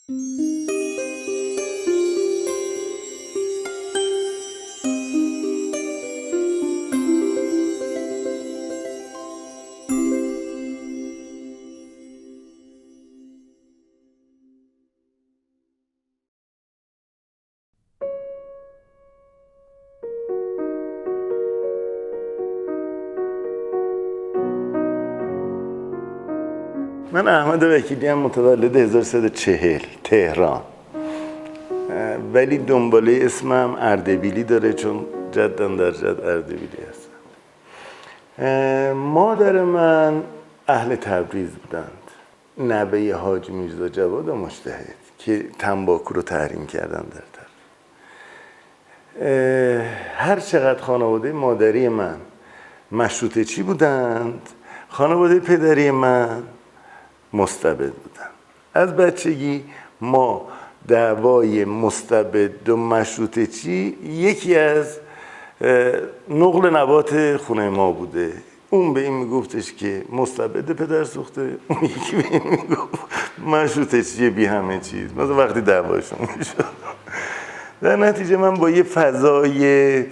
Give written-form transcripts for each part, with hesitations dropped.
من احمد وکیلی ام، متولد 1340 تهران، ولی دنباله اسمم اردبیلی داره چون جدم در جد اردبیلی هستند. مادر من اهل تبریز بودند، نوه حاج میرزا جواد مجتهد که تنباکو رو تحریم کردن در طرف. هر چقدر خانواده مادری من مشروطه چی بودند، خانواده پدری من مستبد بودن. از بچگی ما دعوای مستبد و مشروطه چی یکی از نقل نبات خونه ما بوده. اون به این میگفتش که مستبد پدر سوخته، اون یکی به این میگفت مشروطه چیه بی همه چیز. مثلا وقتی دعواشون میشد، در نتیجه من با یه فضای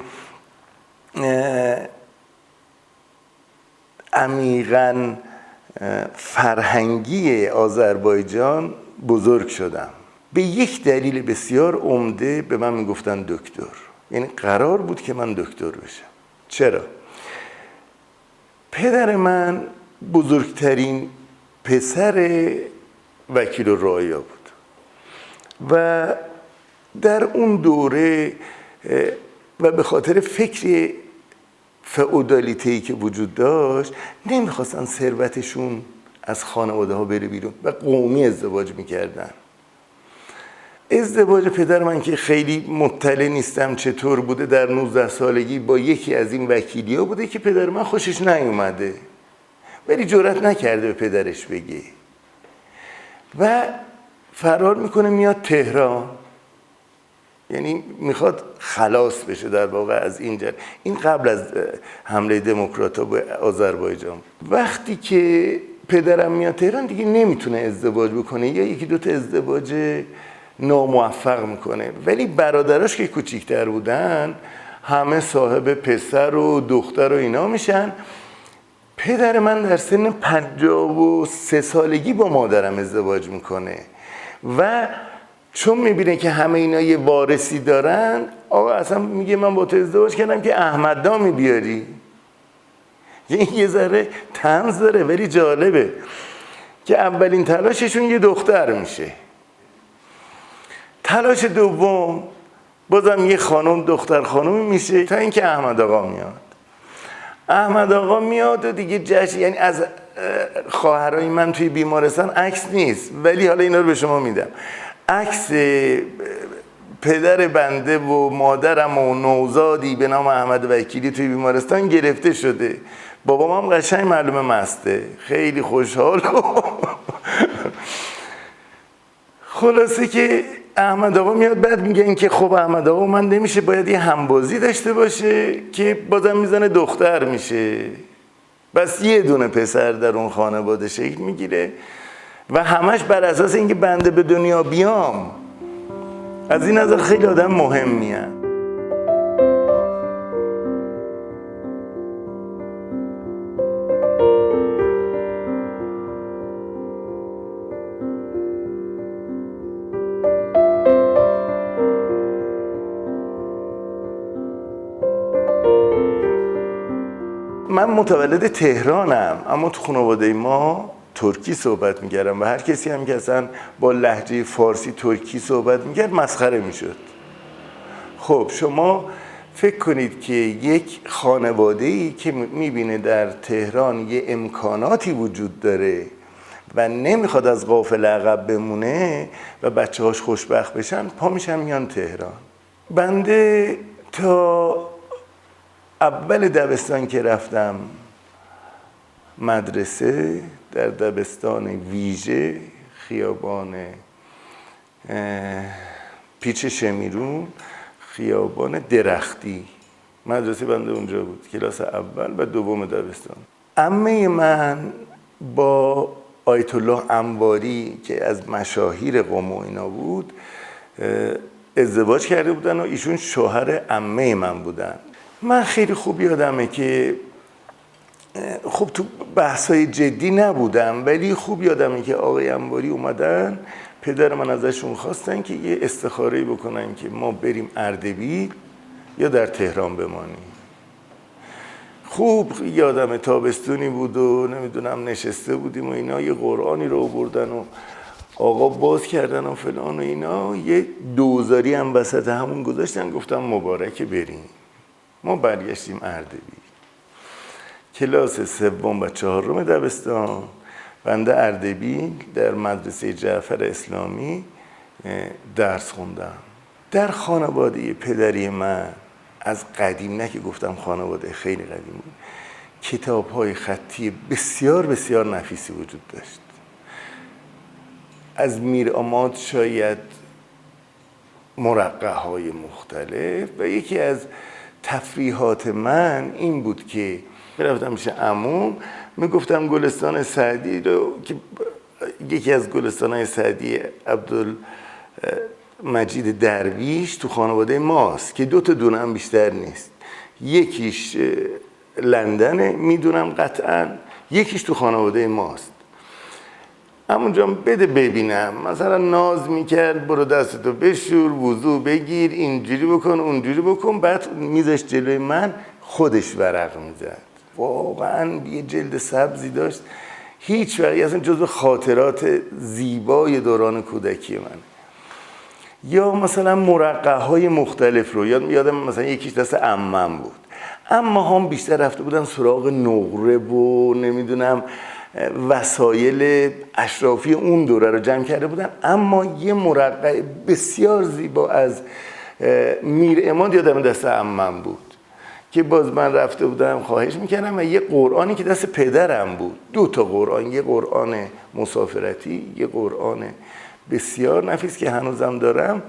عمیقاً فرهنگی آذربایجان بزرگ شدم. به یک دلیل بسیار عمده به من میگفتن دکتر، یعنی قرار بود که من دکتر بشم. چرا؟ پدر من بزرگترین پسر وکیل الرعایا بود و در اون دوره و به خاطر فکر فئودالیته‌ای که وجود داشت نمیخواستن ثروتشون از خانواده ها بره بیرون و قومی ازدواج میکردن. ازدواج پدر من که خیلی مطلع نیستم چطور بوده، در 19 سالگی با یکی از این وکیلی ها بوده که پدر من خوشش نیومده ولی جرئت نکرده به پدرش بگه و فرار میکنه میاد تهران. یعنی میخواد خلاص بشه در واقع از این قبل از حمله دموکرات‌ها به آذربایجان. وقتی که پدرم میاد تهران دیگه نمیتونه ازدواج بکنه یا یکی دوتا ازدواج ناموفق میکنه، ولی برادراش که کوچیکتر بودن همه صاحب پسر و دختر و اینا میشن. پدر من در سن 53 سالگی با مادرم ازدواج میکنه و چون میبینه که همه اینا یه وارثی دارن، آقا اصلا میگه من با تو ازدواج کردم که احمد نامی بیاری. یه ذره طنز داره ولی جالبه که اولین تلاششون یه دختر میشه، تلاش دوم بازم یه خانم دختر خانومی میشه تا اینکه احمد آقا میاد. احمد آقا میاد و دیگه جشن، یعنی از خواهرای من توی بیمارستان عکس نیست ولی حالا اینا رو به شما میدم. عکس پدر بنده و مادرم و نوزادی به نام احمد وکیلی توی بیمارستان گرفته شده. بابام هم قشنگ معلومه مسته، خیلی خوشحال. خلاصه که احمد آقا میاد، بعد میگن که خب احمد آقا من نمیشه، باید یه همبازی داشته باشه که بازم میزنه دختر میشه. بس یه دونه پسر در اون خانواده شکل میگیره و همش بر اساس اینکه بنده به دنیا بیام. از این نظر خیلی آدم مهمی هست. من متولد تهرانم اما تو خانواده ما ترکی صحبت میکردم و هر کسی هم که اصلا با لهجه فارسی ترکی صحبت میکرد مسخره میشد. خب شما فکر کنید که یک خانواده‌ای که میبینه در تهران یه امکاناتی وجود داره و نمیخواد از قافله عقب بمونه و بچه‌هاش خوشبخت بشن، پا میشن میان تهران. بنده تا اول دبستان که رفتم مدرسه، در دبستان ویژه خیابان پیچ شمیرون، خیابان درختی، مدرسه بنده اونجا بود، کلاس اول و دوم دبستان. عمه من با آیت الله انواری که از مشاهیر قم و اینا بود ازدواج کرده بودن و ایشون شوهر عمه من بودن. من خیلی خوب یادمه که خب تو بحثای جدی نبودم، ولی خوب یادمه که آقای انواری اومدن، پدر من ازشون خواستن که یه استخاره‌ای بکنن که ما بریم اردبیل یا در تهران بمانیم. خوب یادم تابستونی بود و نمیدونم نشسته بودیم و اینا، یه قرآنی رو آوردن و آقا باز کردن و فلان و اینا، یه دوزاری هم وسط همون گذاشتن، گفتم مبارکه بریم. ما برگشتیم اردبیل، کلاس سوم و چهارم دبستان، بنده اردبیل در مدرسه جعفر اسلامی درس خوندم. در خانواده پدری من از قدیم، نه که گفتم خانواده خیلی قدیم بود، کتاب‌های خطی بسیار بسیار نفیسی وجود داشت. از میرآماد شاید مرقع‌های مختلف، و یکی از تفریحات من این بود که میرفتم میشه عموم، میگفتم گلستان سعدی رو که یکی از گلستان‌های سعدی عبدالمجید درویش تو خانواده ماست که 2 تا دونه هم بیشتر نیست، یکیش لندنه میدونم قطعا، یکیش تو خانواده ماست. همونجا بده ببینم، مثلا ناز میکرد برو دستتو بشور، وضو بگیر، اینجوری بکن اونجوری بکن، بعد میذاشت جلوی من خودش ورق میزد. واقعا یه جلد سبزی داشت، هیچ وقت اصلا جزو خاطرات زیبای دوران کودکی من. یا مثلا مرقع‌های مختلف رو یادم مثلا یکیش دست عمم بود، اما هم بیشتر رفته بودن سراغ نقره و نمیدونم وسایل اشرافی اون دوره رو جمع کرده بودن. اما یه مرقع بسیار زیبا از میرعماد یادم دست عمم بود که باز من رفته بودم خواهش میکردم، و یه قرآنی که دست پدرم بود، 2 تا قرآن، یه قرآن مسافرتی، یه قرآن بسیار نفیس که هنوزم دارم.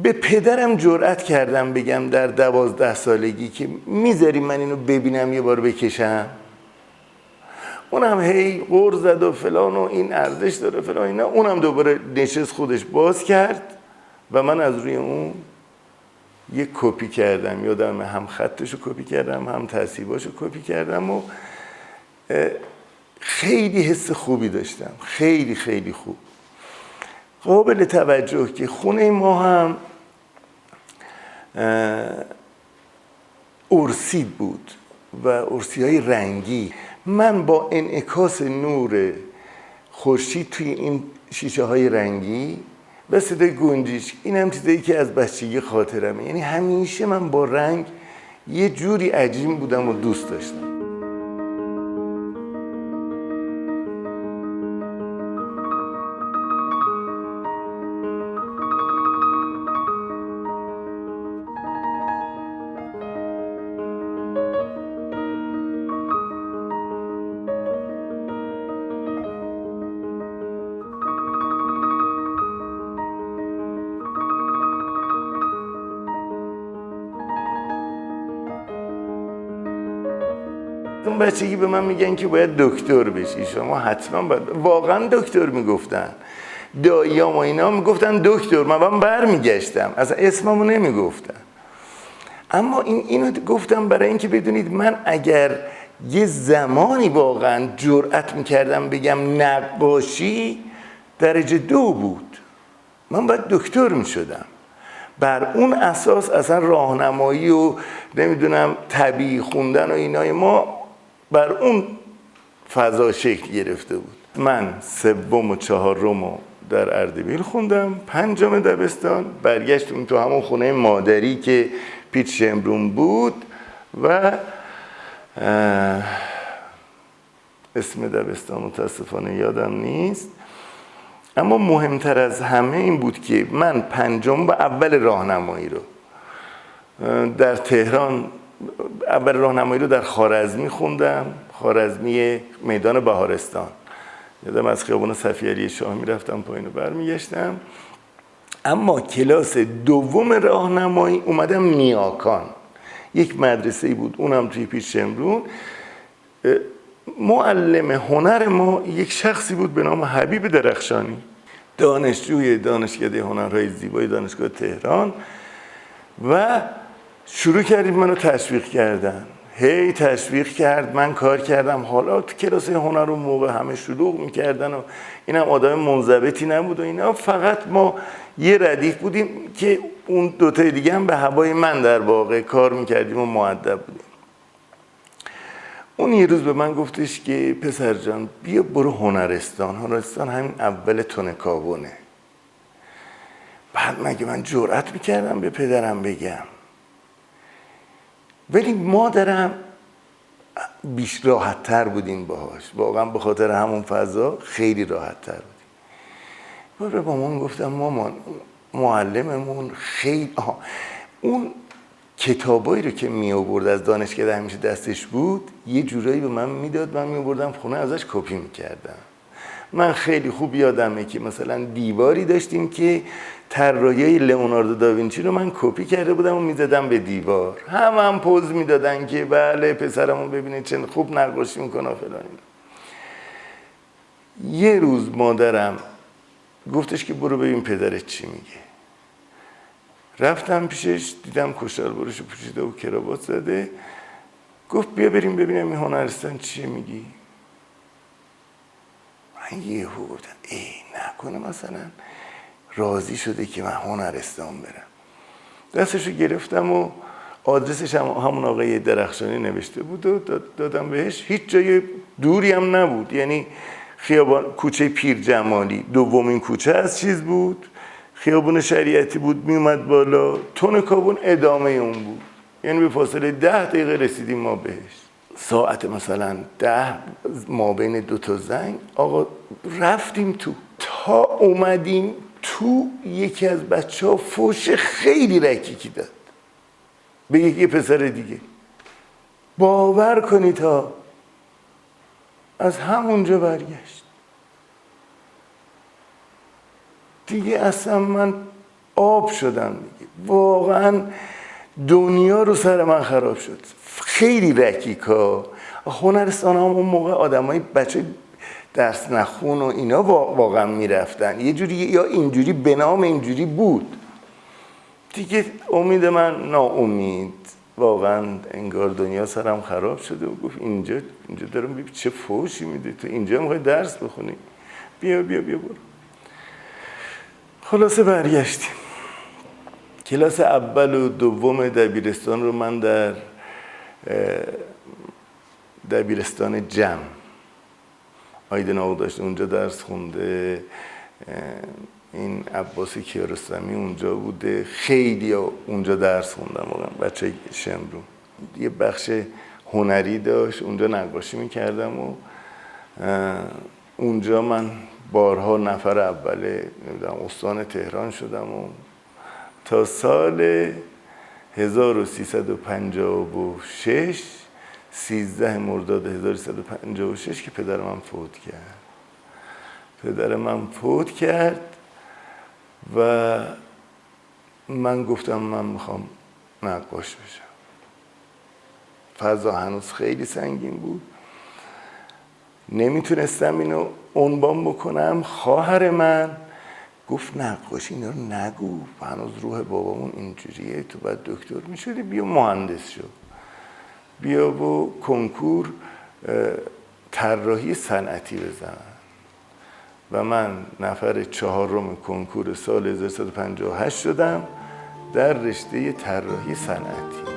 به پدرم جرأت کردم بگم در 12 سالگی که میذاری من اینو ببینم یه بار بکشم. اونم هی غر زد و فلان و این ارزش داره فلان اینا. اونم دوباره نشست خودش باز کرد و من از روی اون یک کپی کردم. یادم هم خطشو کپی کردم هم تصحیحاشو کپی کردم و خیلی حس خوبی داشتم، خیلی خیلی خوب. قابل توجه که خونه ما هم ارسید بود و ارسی‌های رنگی. من با انعکاس نور خورشید توی این شیشه های رنگی و صدای گنجیش، این هم چیزایی که از بچگی خاطرمه. یعنی همیشه من با رنگ یه جوری عجیب بودم و دوست داشتم. اون بچگی به من میگن که باید دکتر بشی، شما حتما باید. واقعا دکتر میگفتن، داییام و اینا میگفتن دکتر، من برمیگشتم، اصلا اسممو نمیگفتن. اما اینو گفتم برای اینکه بدونید من اگر یه زمانی واقعا جرأت میکردم بگم نقاشی درجه 2 بود، من باید دکتر میشدم. بر اون اساس اصلا راهنمایی و نمیدونم طبیعی خوندن و اینای ما بر اون فضا شکل گرفته بود. من 3 و 4 در اردبیل خوندم، 5 دبستان برگشتم تو همون خونه مادری که پیچ شمرون بود و اسم دبستان متاسفانه یادم نیست. اما مهمتر از همه این بود که من 5 و اول راهنمایی رو در تهران، اول راهنمایی رو در خوارزمی خوندم، خوارزمی میدان بهارستان. یادم از خیابان صفی علی شاه میرفتم پایین و برمیگشتم. اما کلاس 2 راهنمایی اومدم نیاکان، یک مدرسه‌ای بود اونم توی پیش شمرون. معلم هنر ما یک شخصی بود به نام حبیب درخشانی، دانشجوی دانشکده هنرهای زیبای دانشگاه تهران، و شروع کردیم منو تشویق کردن. هی تشویق کرد، من کار کردم. حالا تو کلاس هنر اون موقع همه شلوغ میکردن و اینم آدم منضبطی نبود و اینا، فقط ما یه ردیف بودیم که اون دوتای دیگه هم به هوای من در واقع کار میکردیم و مؤدب بودیم. اون یه روز به من گفتش که پسر جان بیا برو هنرستان. هنرستان همین اول تونکاوونه. بعد مگه من جرأت میکردم به پدرم بگم؟ ولی مادرم بیش راحت تر بودیم باهاش، واقعا به خاطر همون فضا خیلی راحت تر بودیم. بعد با مامان گفتم مامان معلممون خیلی اون کتابایی رو که می آورد از دانشکده همیشه دستش بود، یه جورایی به من میداد، من می آوردم خونه ازش کپی میکردم. من خیلی خوب یادمه که مثلا دیواری داشتیم که طراحی لئوناردو داوینچی رو من کپی کرده بودم و میزدم به دیوار. هم پوز میدادن که بله پسرمون ببینید چه خوب نقاشی میکنه فلان. یه روز مادرم گفتش که برو ببین پدرت چی میگه. رفتم پیشش، دیدم کشالبارشو پوشیده و کراوات زده. گفت بیا بریم ببینم این هنرستان چی میگی. من یهو گفتم ای نکنه مثلا راضی شده که من هنرستان برم. دستشو گرفتم و آدرسش هم همون آقای درخشانی نوشته بود و دادم بهش. هیچ جای دوری هم نبود، یعنی خیابان کوچه پیر جمالی دومین کوچه از چیز بود، خیابون شریعتی بود میومد بالا، تونکاوون ادامه اون بود، یعنی به فاصله 10 دقیقه رسیدیم ما بهش. ساعت مثلا 10 ما بین دو تا زنگ آقا رفتیم تو. تا اومدیم تو یکی از بچه ها فوش خیلی رکیکی داد به یکی پسر دیگه. باور کنید ها از همونجا برگشت دیگه. اصلا من آب شدم دیگه، واقعا دنیا رو سر من خراب شد. خیلی رکیکا. هنرستان هم اون موقع آدم های بچه درس نخون و اینا واقعا میرفتن یه جوری، یا اینجوری به نام اینجوری بود دیگه. امید من ناامید، واقعا انگار دنیا سرم خراب شده و گفت اینجا دارم ببین چه فوشی میده، تو اینجا میخوای درس بخونی، بیا برو. خلاصه برگشتیم. کلاس اول و دوم دبیرستان رو من در دبیرستان جم آیدن آقا داشته، اونجا درس خونده. این عباس کیارستمی اونجا بوده، خیلی اونجا درس خوندم واقعا، بچه شمرون. یه بخش هنری داشت، اونجا نقاشی میکردم و اونجا من بارها نفر اول استان تهران شدم و تا سال 1356 13 مرداد 1356 که پدر من فوت کرد. پدر من فوت کرد و من گفتم من میخوام نقاش بشم. فضا هنوز خیلی سنگین بود، نمیتونستم اینو عنوان بکنم. خواهر من گفت نقاشی اینا رو نگو، هنوز روح بابامون اینجوریه، تو باید دکتر میشدی، بیا مهندس شو، بیا و کنکور طراحی صنعتی بزن. و من نفر 4 کنکور سال 1358 شدم در رشته طراحی صنعتی.